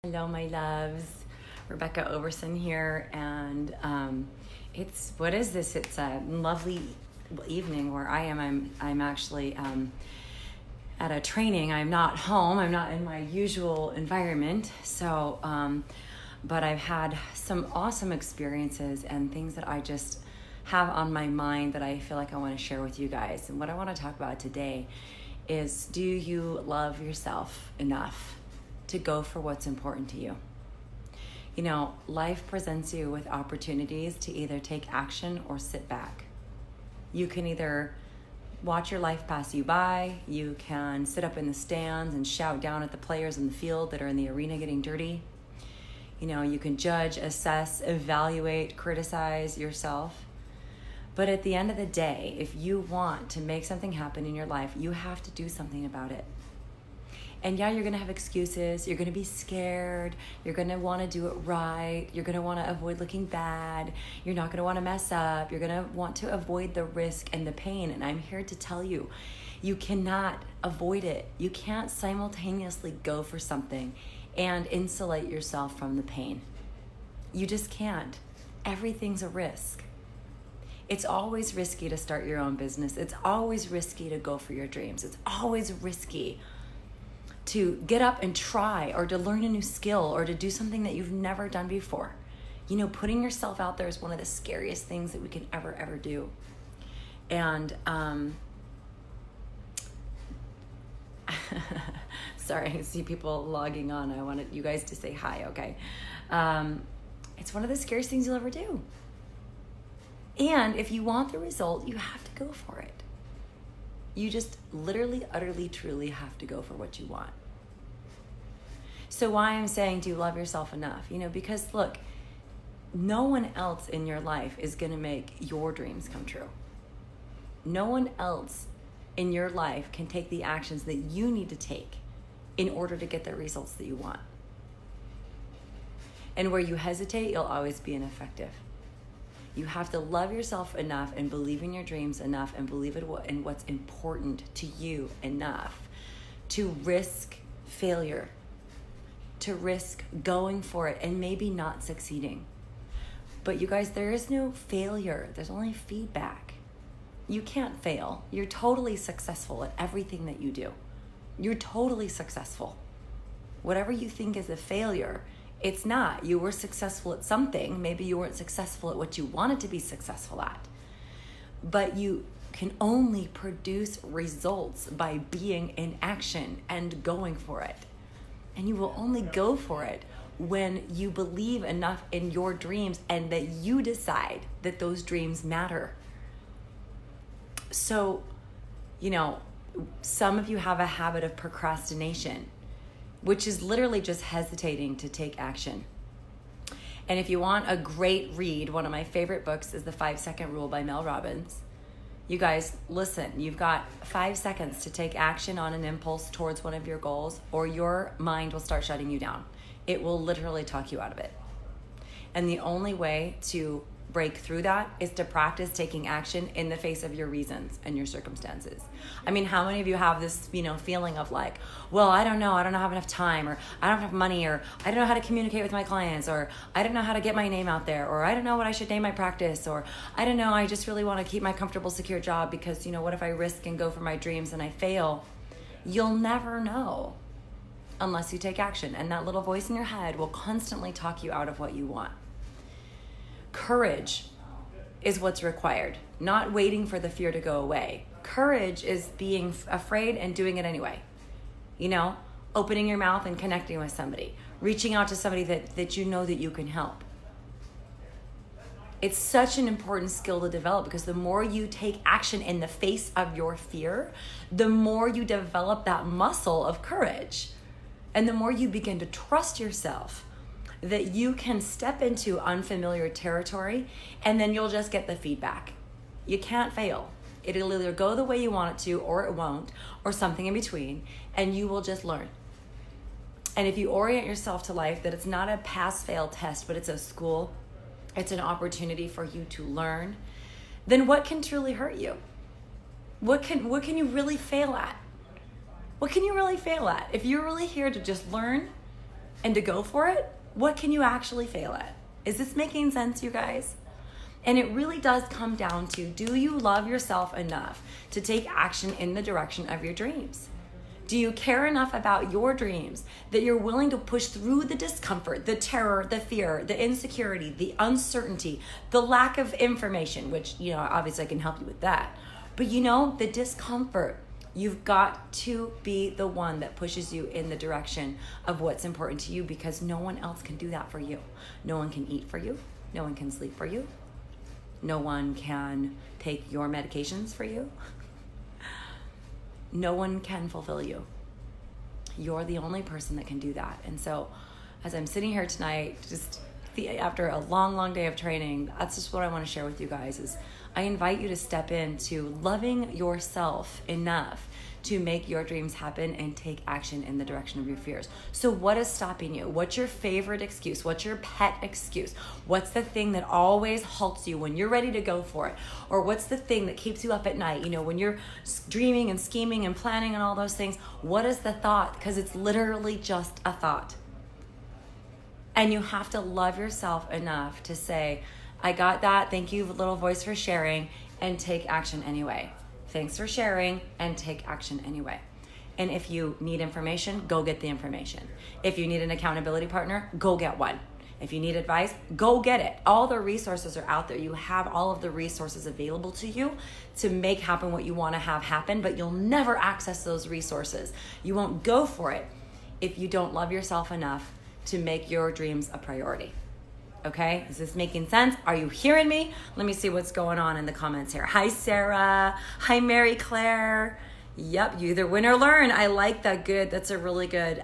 Hello, my loves. Rebecca Overson here, and what is this? It's a lovely evening where I am. I'm actually at a training. I'm not home. I'm not in my usual environment. So, but I've had some awesome experiences and things that I just have on my mind that I feel like I want to share with you guys. And what I want to talk about today is, do you love yourself enough to go for what's important to you? You know, life presents you with opportunities to either take action or sit back. You can either watch your life pass you by, you can sit up in the stands and shout down at the players in the field that are in the arena getting dirty. You know, you can judge, assess, evaluate, criticize yourself. But at the end of the day, if you want to make something happen in your life, you have to do something about it. And yeah, you're going to have excuses. You're going to be scared. You're going to want to do it right. You're going to want to avoid looking bad. You're not going to want to mess up. You're going to want to avoid the risk and the pain. And I'm here to tell you, you cannot avoid it. You can't simultaneously go for something and insulate yourself from the pain. You just can't. Everything's a risk. It's always risky to start your own business. It's always risky to go for your dreams. It's always risky to get up and try, or to learn a new skill, or to do something that you've never done before. You know, putting yourself out there is one of the scariest things that we can ever do. And sorry, I see people logging on. I wanted you guys to say hi, okay? It's one of the scariest things you'll ever do. And if you want the result, you have to go for it. You just literally, utterly, truly have to go for what you want. So why I'm saying, do you love yourself enough? You know, because look, no one else in your life is going to make your dreams come true. No one else in your life can take the actions that you need to take in order to get the results that you want. And where you hesitate, you'll always be ineffective. You have to love yourself enough and believe in your dreams enough and believe in what's important to you enough to risk failure, to risk going for it and maybe not succeeding. But you guys, there is no failure. There's only feedback. You can't fail. You're totally successful at everything that you do. You're totally successful. Whatever you think is a failure, it's not. You were successful at something. Maybe you weren't successful at what you wanted to be successful at. But you can only produce results by being in action and going for it. And you will only go for it when you believe enough in your dreams and that you decide that those dreams matter. So, you know, some of you have a habit of procrastination, which is literally just hesitating to take action. And if you want a great read, one of my favorite books is The 5-Second Rule by Mel Robbins. You guys, listen, you've got 5 seconds to take action on an impulse towards one of your goals, or your mind will start shutting you down. It will literally talk you out of it. And the only way to break through that is to practice taking action in the face of your reasons and your circumstances. I mean, how many of you have this, feeling of like, well, I don't have enough time, or I don't have money, or I don't know how to communicate with my clients, or I don't know how to get my name out there, or I don't know what I should name my practice, or I don't know, I just really want to keep my comfortable, secure job because, what if I risk and go for my dreams and I fail? You'll never know unless you take action. And that little voice in your head will constantly talk you out of what you want. Courage is what's required, not waiting for the fear to go away. Courage is being afraid and doing it anyway. Opening your mouth and connecting with somebody, reaching out to somebody that you know that you can help. It's such an important skill to develop, because the more you take action in the face of your fear, the more you develop that muscle of courage. And the more you begin to trust yourself that you can step into unfamiliar territory, and then you'll just get the feedback. You can't fail. It'll either go the way you want it to, or it won't, or something in between, and you will just learn. And if you orient yourself to life that it's not a pass-fail test, but it's a school, it's an opportunity for you to learn, then what can truly hurt you? What can you really fail at? What can you really fail at? If you're really here to just learn, and to go for it, what can you actually fail at? Is this making sense, you guys? And it really does come down to, do you love yourself enough to take action in the direction of your dreams? Do you care enough about your dreams that you're willing to push through the discomfort, the terror, the fear, the insecurity, the uncertainty, the lack of information, which, obviously I can help you with that. But the discomfort, you've got to be the one that pushes you in the direction of what's important to you, because no one else can do that for you. No one can eat for you. No one can sleep for you. No one can take your medications for you. No one can fulfill you. You're the only person that can do that. And so as I'm sitting here tonight, after a long, long day of training, that's just what I want to share with you guys is I invite you to step into loving yourself enough to make your dreams happen and take action in the direction of your fears. So what is stopping you? What's your favorite excuse? What's your pet excuse? What's the thing that always halts you when you're ready to go for it? Or what's the thing that keeps you up at night? When you're dreaming and scheming and planning and all those things, what is the thought? Because it's literally just a thought. And you have to love yourself enough to say, I got that. Thank you, little voice, for sharing, and take action anyway. Thanks for sharing, and take action anyway. And if you need information, go get the information. If you need an accountability partner, go get one. If you need advice, go get it. All the resources are out there. You have all of the resources available to you to make happen what you want to have happen, but you'll never access those resources. You won't go for it if you don't love yourself enough to make your dreams a priority. Okay, is this making sense? Are you hearing me? Let me see what's going on in the comments here. Hi, Sarah. Hi, Mary Claire. Yep, you either win or learn. I like that. Good. That's a really good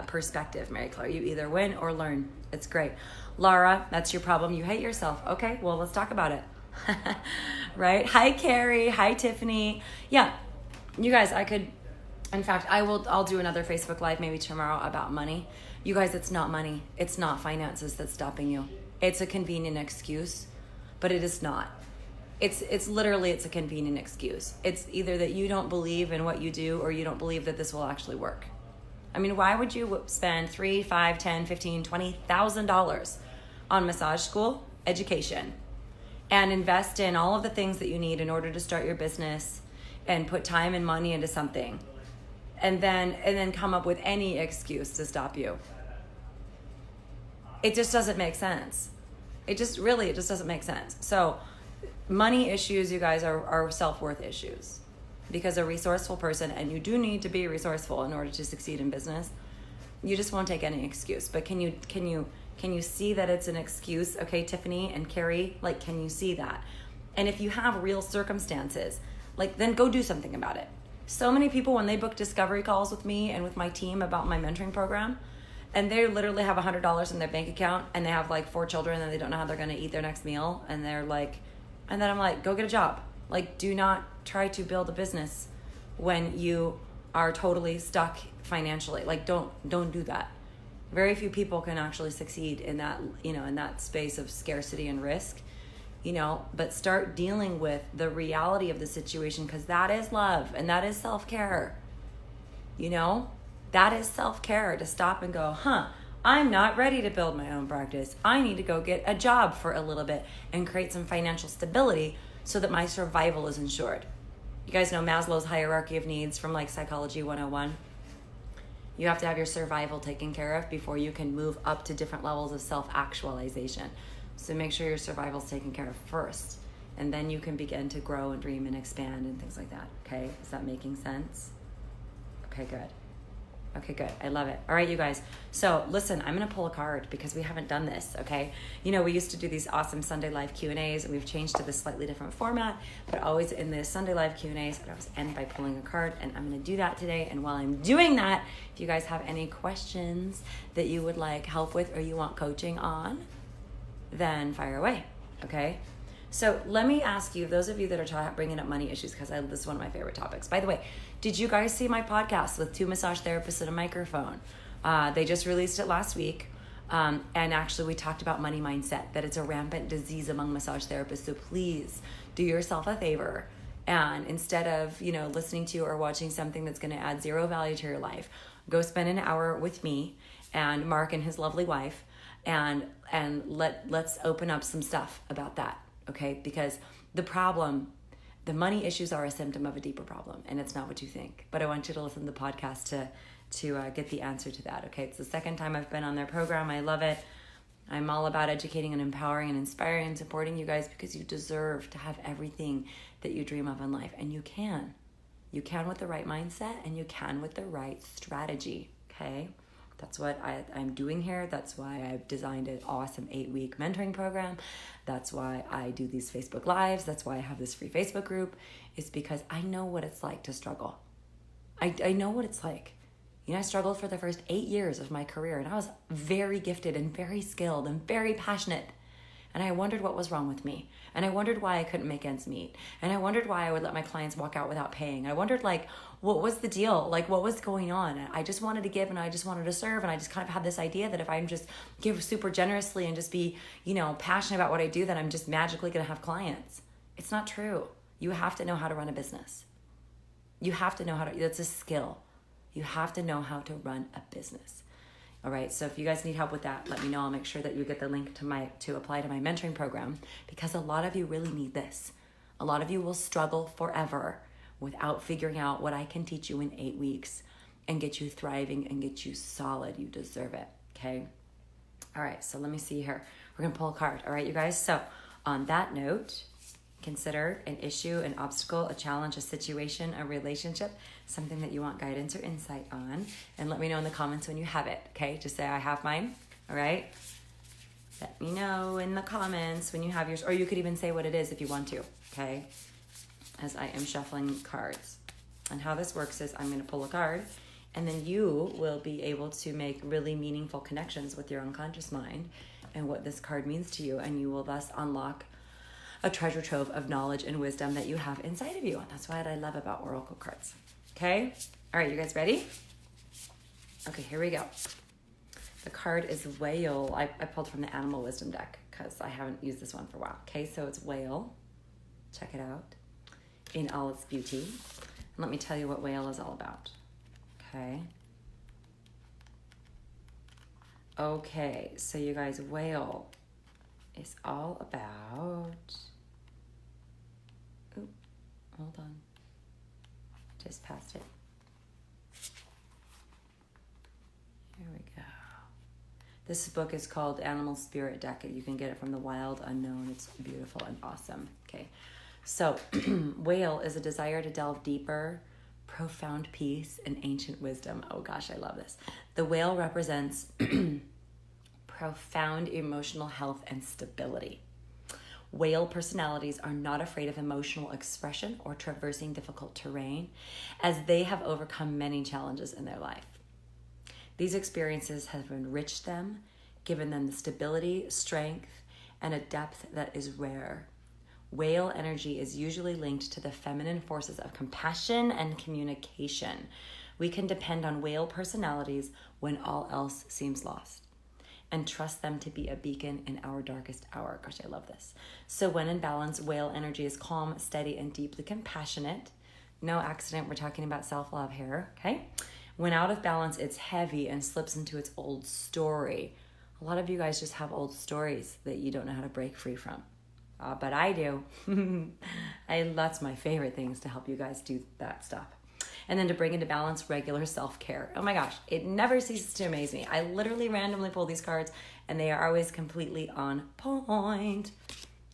perspective, Mary Claire. You either win or learn. It's great. Laura, that's your problem. You hate yourself. Okay, well, let's talk about it. Right? Hi, Carrie. Hi, Tiffany. Yeah, you guys, I'll do another Facebook Live maybe tomorrow about money. You guys, it's not money. It's not finances that's stopping you. It's a convenient excuse, but it is not. It's literally a convenient excuse. It's either that you don't believe in what you do, or you don't believe that this will actually work. I mean, why would you spend $3, $5, $10, $15, $20,000 on massage school education and invest in all of the things that you need in order to start your business and put time and money into something, and then come up with any excuse to stop you? It just doesn't make sense. It just doesn't make sense. So money issues, you guys, are self-worth issues, because a resourceful person, and you do need to be resourceful in order to succeed in business, you just won't take any excuse. But can you see that it's an excuse? Okay, Tiffany and Carrie, can you see that? And if you have real circumstances, then go do something about it. So many people, when they book discovery calls with me and with my team about my mentoring program, and they literally have $100 in their bank account, and they have 4 children, and they don't know how they're going to eat their next meal, and they're and then I'm like, go get a job. Do not try to build a business when you are totally stuck financially. Don't do that. Very few people can actually succeed in that, in that space of scarcity and risk. But start dealing with the reality of the situation, because that is love and that is self-care. That is self-care, to stop and go, I'm not ready to build my own practice. I need to go get a job for a little bit and create some financial stability so that my survival is ensured. You guys know Maslow's hierarchy of needs from Psychology 101. You have to have your survival taken care of before you can move up to different levels of self-actualization. So make sure your survival is taken care of first, and then you can begin to grow and dream and expand and things like that. Okay, is that making sense? Okay, good. Okay, good. I love it. All right, you guys. So listen, I'm going to pull a card because we haven't done this, okay? We used to do these awesome Sunday Live Q&As, and we've changed to this slightly different format, but always in the Sunday Live Q&As, I always end by pulling a card, and I'm going to do that today. And while I'm doing that, if you guys have any questions that you would like help with or you want coaching on, then fire away, okay? So let me ask you, those of you that are bringing up money issues, because this is one of my favorite topics. By the way, did you guys see my podcast with 2 massage therapists and a microphone? They just released it last week. And actually we talked about money mindset, that it's a rampant disease among massage therapists. So please do yourself a favor. And instead of, listening to or watching something that's going to add 0 value to your life, go spend an hour with me and Mark and his lovely wife, and let's open up some stuff about that, okay? Because the money issues are a symptom of a deeper problem, and it's not what you think. But I want you to listen to the podcast to get the answer to that, okay? It's the second time I've been on their program. I love it. I'm all about educating and empowering and inspiring and supporting you guys because you deserve to have everything that you dream of in life. And you can. You can with the right mindset, and you can with the right strategy, okay? That's what I'm doing here. That's why I've designed an awesome 8-week mentoring program. That's why I do these Facebook Lives. That's why I have this free Facebook group. It's because I know what it's like to struggle. I know what it's like. You know, I struggled for the first 8 years of my career, and I was very gifted and very skilled and very passionate. And I wondered what was wrong with me. And I wondered why I couldn't make ends meet. And I wondered why I would let my clients walk out without paying. I wondered, what was the deal? What was going on? I just wanted to give, and I just wanted to serve. And I just kind of had this idea that if I just give super generously and just be, passionate about what I do, then I'm just magically going to have clients. It's not true. You have to know how to run a business. You have to know that's a skill. You have to know how to run a business. All right, so if you guys need help with that, let me know. I'll make sure that you get the link to apply to my mentoring program, because a lot of you really need this. A lot of you will struggle forever without figuring out what I can teach you in 8 weeks and get you thriving and get you solid. You deserve it, okay? All right, so let me see here. We're gonna pull a card, all right, you guys? So on that note, consider an issue, an obstacle, a challenge, a situation, a relationship, something that you want guidance or insight on, and let me know in the comments when you have it, okay? Just say, I have mine, all right? Let me know in the comments when you have yours, or you could even say what it is if you want to, okay? As I am shuffling cards. And how this works is I'm going to pull a card, and then you will be able to make really meaningful connections with your unconscious mind and what this card means to you, and you will thus unlock a treasure trove of knowledge and wisdom that you have inside of you. And that's what I love about oracle cards. Okay? All right, you guys ready? Okay, here we go. The card is Whale. I pulled from the Animal Wisdom deck because I haven't used this one for a while. Okay, so it's Whale. Check it out in all its beauty. And let me tell you what Whale is all about. Okay. Okay, so you guys, Whale is all about... Oop, hold on. Just passed it. Here we go. This book is called Animal Spirit Deck. You can get it from the Wild Unknown. It's beautiful and awesome. Okay, so Whale is a desire to delve deeper, profound peace, and ancient wisdom. Oh gosh, I love this. The whale represents profound emotional health and stability. Whale personalities are not afraid of emotional expression or traversing difficult terrain, as they have overcome many challenges in their life. These experiences have enriched them, given them the stability, strength, and a depth that is rare. Whale energy is usually linked to the feminine forces of compassion and communication. We can depend on whale personalities when all else seems lost, and trust them to be a beacon in our darkest hour. Gosh, I love this. So when in balance, whale energy is calm, steady, and deeply compassionate. No accident, we're talking about self-love here, okay? When out of balance, it's heavy and slips into its old story. A lot of you guys just have old stories that you don't know how to break free from. But I do. That's my favorite things, to help you guys do that stuff. And then to bring into balance, regular self-care. Oh my gosh, it never ceases to amaze me. I literally randomly pull these cards, and they are always completely on point.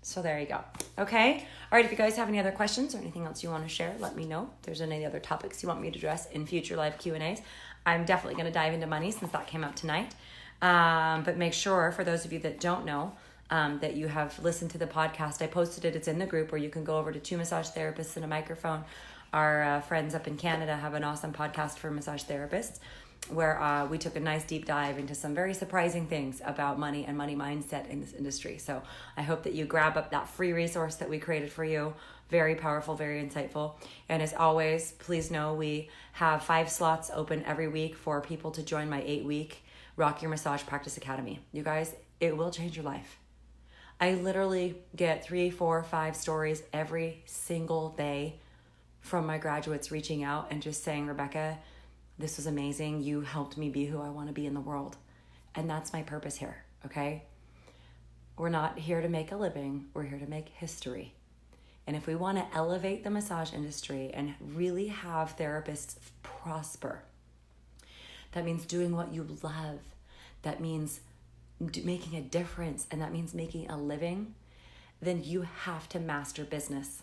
So there you go. Okay? All right, if you guys have any other questions or anything else you want to share, let me know. If there's any other topics you want me to address in future live Q&As, I'm definitely going to dive into money since that came up tonight. But make sure, for those of you that don't know, that you have listened to the podcast. I posted it. It's in the group where you can go over to 2 massage therapists and a microphone. Our friends up in Canada have an awesome podcast for massage therapists where we took a nice deep dive into some very surprising things about money and money mindset in this industry. So I hope that you grab up that free resource that we created for you. Very powerful, very insightful. And as always, please know we have 5 slots open every week for people to join my 8-week Rock Your Massage Practice Academy. You guys, it will change your life. I literally get 3, 4, 5 stories every single day from my graduates reaching out and just saying, Rebecca, this was amazing. You helped me be who I want to be in the world. And that's my purpose here, okay? We're not here to make a living. We're here to make history. And if we want to elevate the massage industry and really have therapists prosper, that means doing what you love. That means making a difference, and that means making a living. Then you have to master business.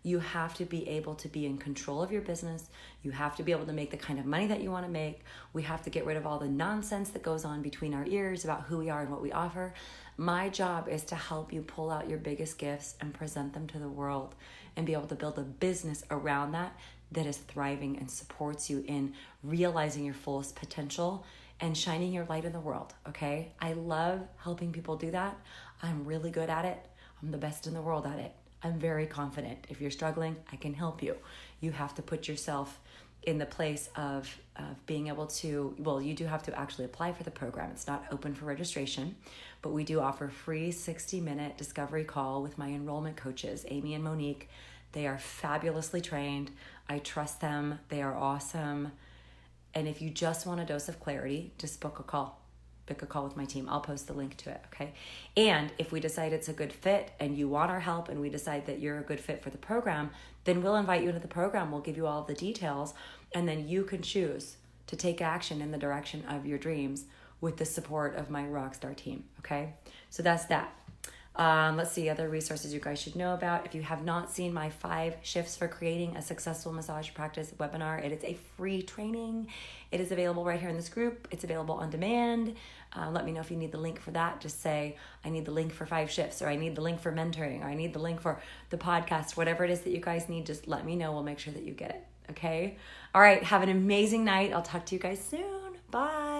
You have to be able to be in control of your business. You have to be able to make the kind of money that you want to make. We have to get rid of all the nonsense that goes on between our ears about who we are and what we offer. My job is to help you pull out your biggest gifts and present them to the world and be able to build a business around that is thriving and supports you in realizing your fullest potential and shining your light in the world, okay? I love helping people do that. I'm really good at it. I'm the best in the world at it. I'm very confident. If you're struggling, I can help you. You have to put yourself in the place of being able to, well, you do have to actually apply for the program. It's not open for registration, but we do offer free 60-minute discovery call with my enrollment coaches, Amy and Monique. They are fabulously trained. I trust them. They are awesome. And if you just want a dose of clarity, just book a call. Book a call with my team. I'll post the link to it, okay? And if we decide it's a good fit and you want our help and we decide that you're a good fit for the program, then we'll invite you into the program. We'll give you all of the details, and then you can choose to take action in the direction of your dreams with the support of my Rockstar team, okay? So that's that. Let's see, other resources you guys should know about. If you have not seen my 5 shifts for creating a successful massage practice webinar, it is a free training. It is available right here in this group. It's available on demand. Let me know if you need the link for that. Just say, I need the link for 5 shifts, or I need the link for mentoring, or I need the link for the podcast. Whatever it is that you guys need, just let me know. We'll make sure that you get it, okay? All right, have an amazing night. I'll talk to you guys soon. Bye.